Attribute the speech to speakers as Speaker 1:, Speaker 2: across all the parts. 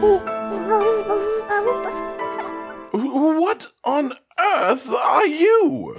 Speaker 1: What on earth are you?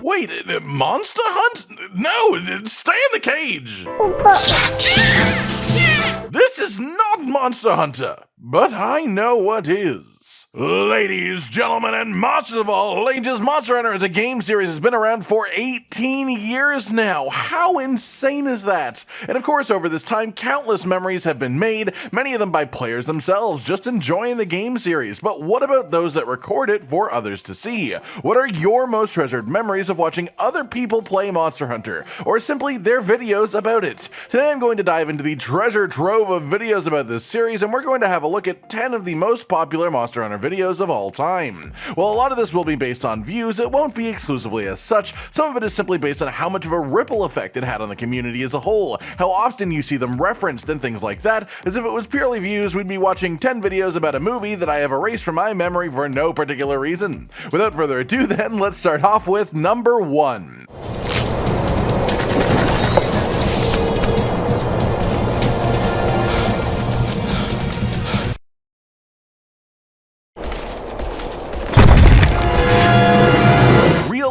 Speaker 1: Wait, Monster Hunt? No, stay in the cage! This is not Monster Hunter, but I know what is. Ladies, gentlemen, and monsters of all ages, Monster Hunter as a game series has been around for 18 years now. How insane is that? And of course, over this time, countless memories have been made, many of them by players themselves, just enjoying the game series. But what about those that record it for others to see? What are your most treasured memories of watching other people play Monster Hunter, or simply their videos about it? Today I'm going to dive into the treasure trove of videos about this series, and we're going to have a look at 10 of the most popular Monster Hunter videos of all time. While a lot of this will be based on views, it won't be exclusively as such. Some of it is simply based on how much of a ripple effect it had on the community as a whole, how often you see them referenced and things like that. As if it was purely views, we'd be watching 10 videos about a movie that I have erased from my memory for no particular reason. Without further ado then, let's start off with number 1.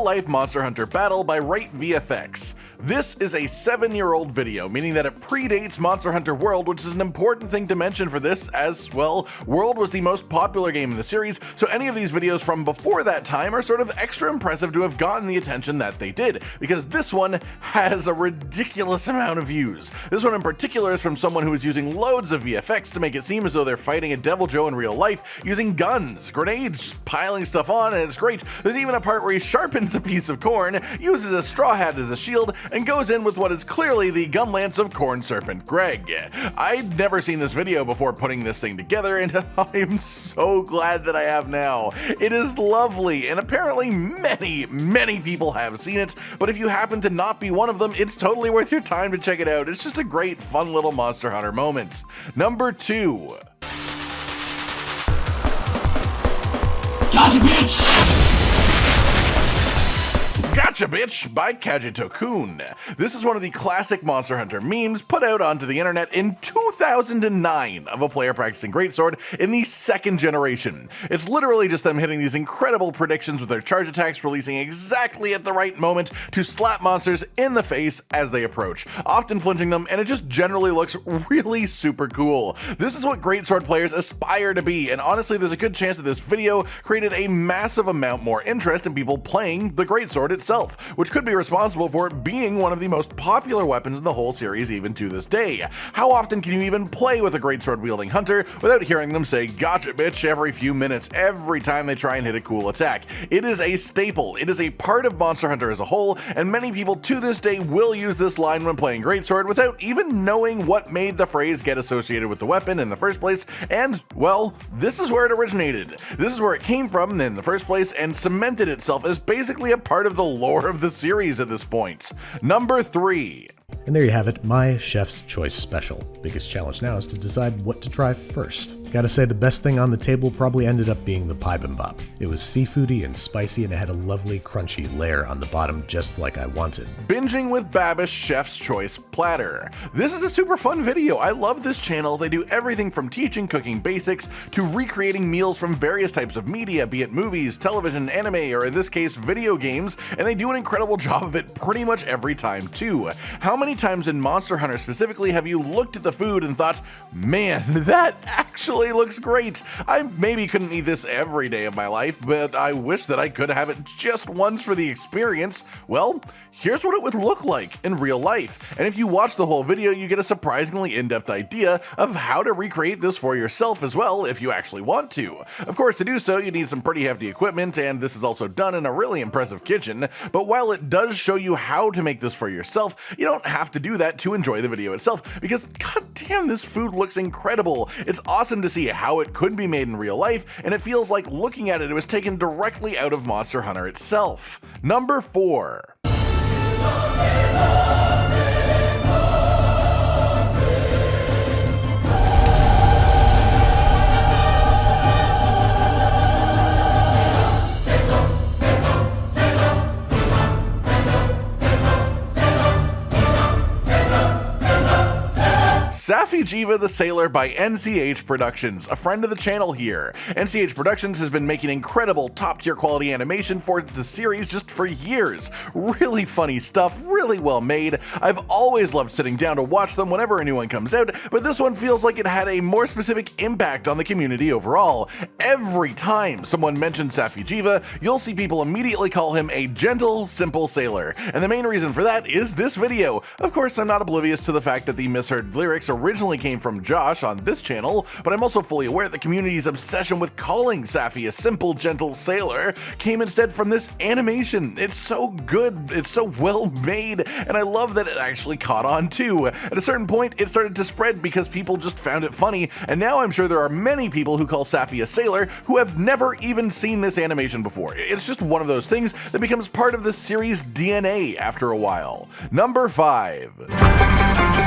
Speaker 1: Life Monster Hunter Battle by RageGamingVideos. This is a 7-year-old video, meaning that it predates Monster Hunter World, which is an important thing to mention for this, as, well, World was the most popular game in the series, so any of these videos from before that time are sort of extra impressive to have gotten the attention that they did, because this one has a ridiculous amount of views. This one in particular is from someone who is using loads of VFX to make it seem as though they're fighting a Devil Joe in real life, using guns, grenades, just piling stuff on, and it's great. There's even a part where he sharpens a piece of corn, uses a straw hat as a shield, and goes in with what is clearly the gun lance of Corn Serpent Greg. I'd never seen this video before putting this thing together, and I am so glad that I have now. It is lovely, and apparently many people have seen it, but if you happen to not be one of them, it's totally worth your time to check it out. It's just a great, fun little Monster Hunter moment. Number 2.
Speaker 2: Gotcha, bitch!
Speaker 1: Gotcha Bitch by Kajitokun. This is one of the classic Monster Hunter memes put out onto the internet in 2009 of a player practicing Greatsword in the 2nd generation. It's literally just them hitting these incredible predictions with their charge attacks, releasing exactly at the right moment to slap monsters in the face as they approach, often flinching them, and it just generally looks really super cool. This is what Greatsword players aspire to be, and honestly there's a good chance that this video created a massive amount more interest in people playing the Greatsword itself, which could be responsible for it being one of the most popular weapons in the whole series even to this day. How often can you even play with a greatsword wielding hunter without hearing them say "gotcha bitch" every few minutes every time they try and hit a cool attack? It is a staple, it is a part of Monster Hunter as a whole, and many people to this day will use this line when playing greatsword without even knowing what made the phrase get associated with the weapon in the first place, and, well, this is where it originated. This is where it came from in the first place and cemented itself as basically a part of the lore of the series at this point. Number 3.
Speaker 3: And there you have it, my Chef's Choice special. Biggest challenge now is to decide what to try first. Gotta say, the best thing on the table probably ended up being the bibimbap. It was seafoody and spicy, and it had a lovely crunchy layer on the bottom just like I wanted.
Speaker 1: Binging with Babish Chef's Choice Platter. This is a super fun video. I love this channel. They do everything from teaching cooking basics to recreating meals from various types of media, be it movies, television, anime, or in this case, video games, and they do an incredible job of it pretty much every time too. How many times in Monster Hunter specifically have you looked at the food and thought, man, that actually looks great. I maybe couldn't eat this every day of my life, but I wish that I could have it just once for the experience. Well, here's what it would look like in real life. And if you watch the whole video, you get a surprisingly in-depth idea of how to recreate this for yourself as well if you actually want to. Of course, to do so, you need some pretty hefty equipment, and this is also done in a really impressive kitchen. But while it does show you how to make this for yourself, you don't have to do that to enjoy the video itself, because goddamn, this food looks incredible. It's awesome to see how it could be made in real life, and it feels like looking at it, it was taken directly out of Monster Hunter itself. Number 4. Safi Jiva the Sailor by NCH Productions, a friend of the channel here. NCH Productions has been making incredible top-tier quality animation for the series just for years. Really funny stuff, really well made. I've always loved sitting down to watch them whenever a new one comes out, but this one feels like it had a more specific impact on the community overall. Every time someone mentions Safi Jiva, you'll see people immediately call him a gentle, simple sailor, and the main reason for that is this video. Of course, I'm not oblivious to the fact that the misheard lyrics originally came from Josh on this channel, but I'm also fully aware the community's obsession with calling Safi a simple, gentle sailor came instead from this animation. It's so good, it's so well made, and I love that it actually caught on too. At a certain point, it started to spread because people just found it funny, and now I'm sure there are many people who call Safi a sailor who have never even seen this animation before. It's just one of those things that becomes part of the series' DNA after a while. Number 5.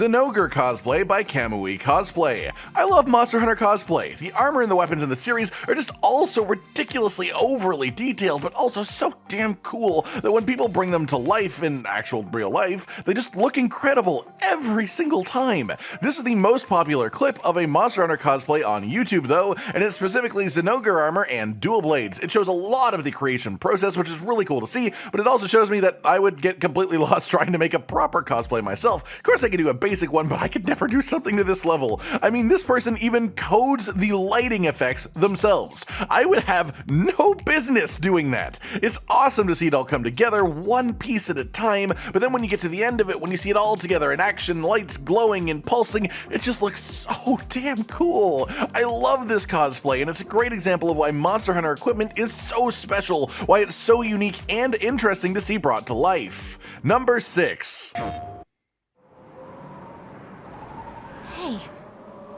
Speaker 1: Zinogre cosplay by Kamui Cosplay. I love Monster Hunter cosplay. The armor and the weapons in the series are just all so ridiculously overly detailed, but also so damn cool that when people bring them to life in actual real life, they just look incredible every single time. This is the most popular clip of a Monster Hunter cosplay on YouTube though, and it's specifically Zinogre armor and dual blades. It shows a lot of the creation process, which is really cool to see, but it also shows me that I would get completely lost trying to make a proper cosplay myself. Of course I could do a basic one, but I could never do something to this level. I mean, this person even codes the lighting effects themselves. I would have no business doing that. It's awesome to see it all come together one piece at a time, but then when you get to the end of it, when you see it all together in action, lights glowing and pulsing, it just looks so damn cool. I love this cosplay, and it's a great example of why Monster Hunter equipment is so special, why it's so unique and interesting to see brought to life. Number 6.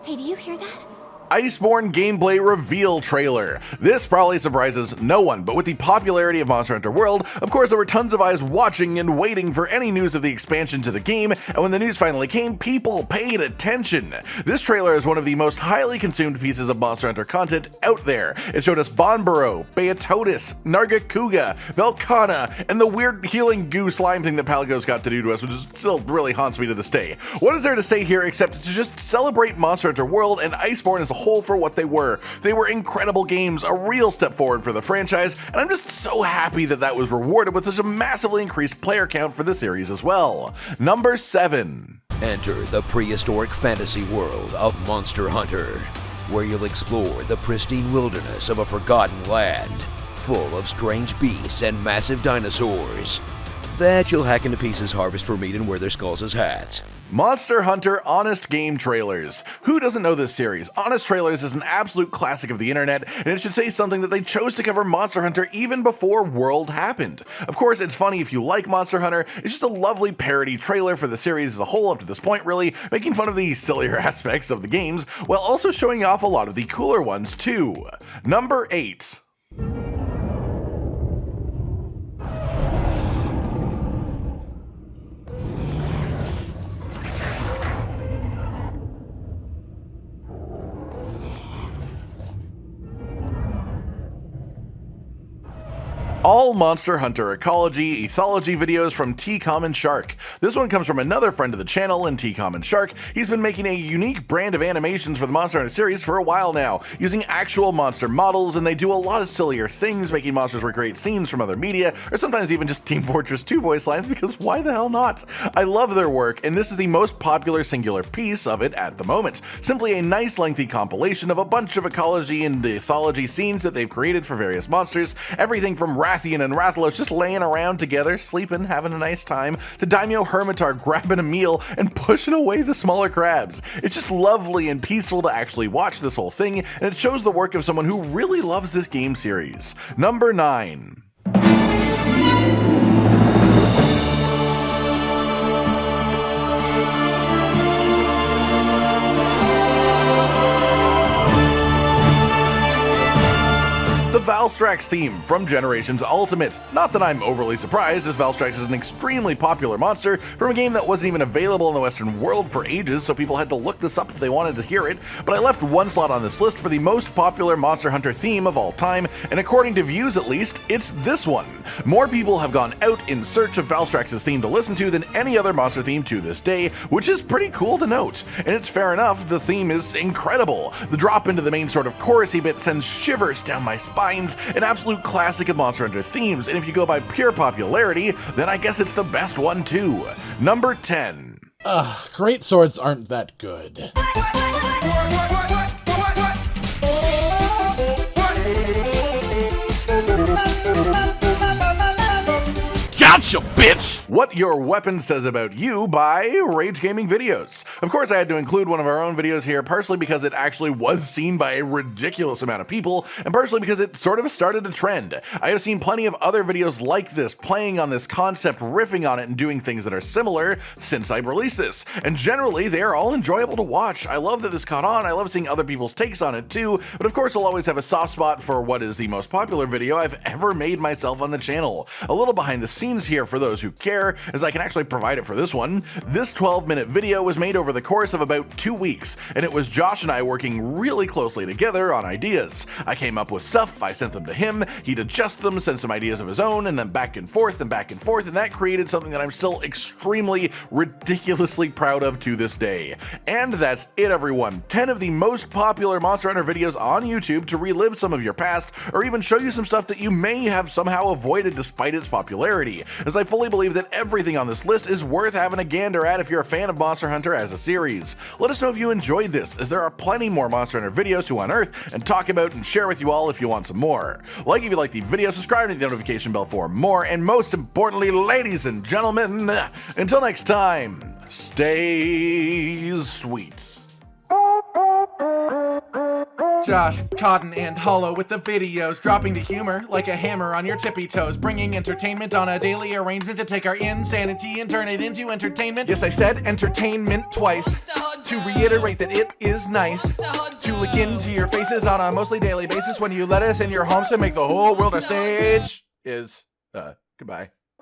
Speaker 4: Hey, do you hear that?
Speaker 1: Iceborne gameplay reveal trailer. This probably surprises no one, but with the popularity of Monster Hunter World, of course there were tons of eyes watching and waiting for any news of the expansion to the game, and when the news finally came, people paid attention. This trailer is one of the most highly consumed pieces of Monster Hunter content out there. It showed us Bonboro, Beatotus, Nargacuga, Velkhana, and the weird healing goo slime thing that Palagos got to do to us, which still really haunts me to this day. What is there to say here except to just celebrate Monster Hunter World and Iceborne as a whole for what they were. They were incredible games, a real step forward for the franchise, and I'm just so happy that that was rewarded with such a massively increased player count for the series as well. Number 7.
Speaker 5: Enter the prehistoric fantasy world of Monster Hunter, where you'll explore the pristine wilderness of a forgotten land, full of strange beasts and massive dinosaurs that you'll hack into pieces, harvest for meat, and wear their skulls as hats.
Speaker 1: Monster Hunter Honest Game Trailers. Who doesn't know this series? Honest Trailers is an absolute classic of the internet, and it should say something that they chose to cover Monster Hunter even before World happened. Of course, it's funny if you like Monster Hunter. It's just a lovely parody trailer for the series as a whole up to this point, really, making fun of the sillier aspects of the games, while also showing off a lot of the cooler ones too. Number 8. All Monster Hunter ecology, ethology videos from T-Common Shark. This one comes from another friend of the channel in T-Common Shark. He's been making a unique brand of animations for the Monster Hunter series for a while now, using actual monster models, and they do a lot of sillier things, making monsters recreate scenes from other media, or sometimes even just Team Fortress 2 voice lines, because why the hell not? I love their work, and this is the most popular singular piece of it at the moment. Simply a nice lengthy compilation of a bunch of ecology and ethology scenes that they've created for various monsters, everything from Rathian and Rathalos just laying around together, sleeping, having a nice time, to Daimyo Hermitar grabbing a meal and pushing away the smaller crabs. It's just lovely and peaceful to actually watch this whole thing, and it shows the work of someone who really loves this game series. Number 9. Valstrax's theme from Generations Ultimate. Not that I'm overly surprised, as Valstrax is an extremely popular monster from a game that wasn't even available in the Western world for ages, so people had to look this up if they wanted to hear it, but I left one slot on this list for the most popular Monster Hunter theme of all time, and according to views at least, it's this one. More people have gone out in search of Valstrax's theme to listen to than any other monster theme to this day, which is pretty cool to note. And it's fair enough, the theme is incredible. The drop into the main sort of chorusy bit sends shivers down my spines, an absolute classic of Monster Hunter themes, and if you go by pure popularity, then I guess it's the best one too. Number 10.
Speaker 4: Great swords aren't that good.
Speaker 1: Gotcha, bitch! What Your Weapon Says About You by RageGamingVideos. Of course, I had to include one of our own videos here, partially because it actually was seen by a ridiculous amount of people, and partially because it sort of started a trend. I have seen plenty of other videos like this, playing on this concept, riffing on it, and doing things that are similar since I released this, and generally, they are all enjoyable to watch. I love that this caught on, I love seeing other people's takes on it too, but of course I'll always have a soft spot for what is the most popular video I've ever made myself on the channel. A little behind the scenes here for those who care, as I can actually provide it for this one. This 12-minute video was made over the course of about 2 weeks, and it was Josh and I working really closely together on ideas. I came up with stuff, I sent them to him, he'd adjust them, send some ideas of his own, and then back and forth, and that created something that I'm still extremely, ridiculously proud of to this day. And that's it, everyone. 10 of the most popular Monster Hunter videos on YouTube to relive some of your past, or even show you some stuff that you may have somehow avoided despite its popularity, as I fully believe that everything on this list is worth having a gander at if you're a fan of Monster Hunter as a series. Let us know if you enjoyed this, as there are plenty more Monster Hunter videos to unearth and talk about and share with you all if you want some more. Like if you like the video, subscribe to the notification bell for more, and most importantly, ladies and gentlemen, until next time, stay sweet.
Speaker 6: Josh, Cotton, and Hollow with the videos, dropping the humor like a hammer on your tippy toes, bringing entertainment on a daily arrangement to take our insanity and turn it into entertainment. Yes, I said entertainment twice, to reiterate that it is nice to look into your faces on a mostly daily basis when you let us in your homes to make the whole world a stage. Goodbye.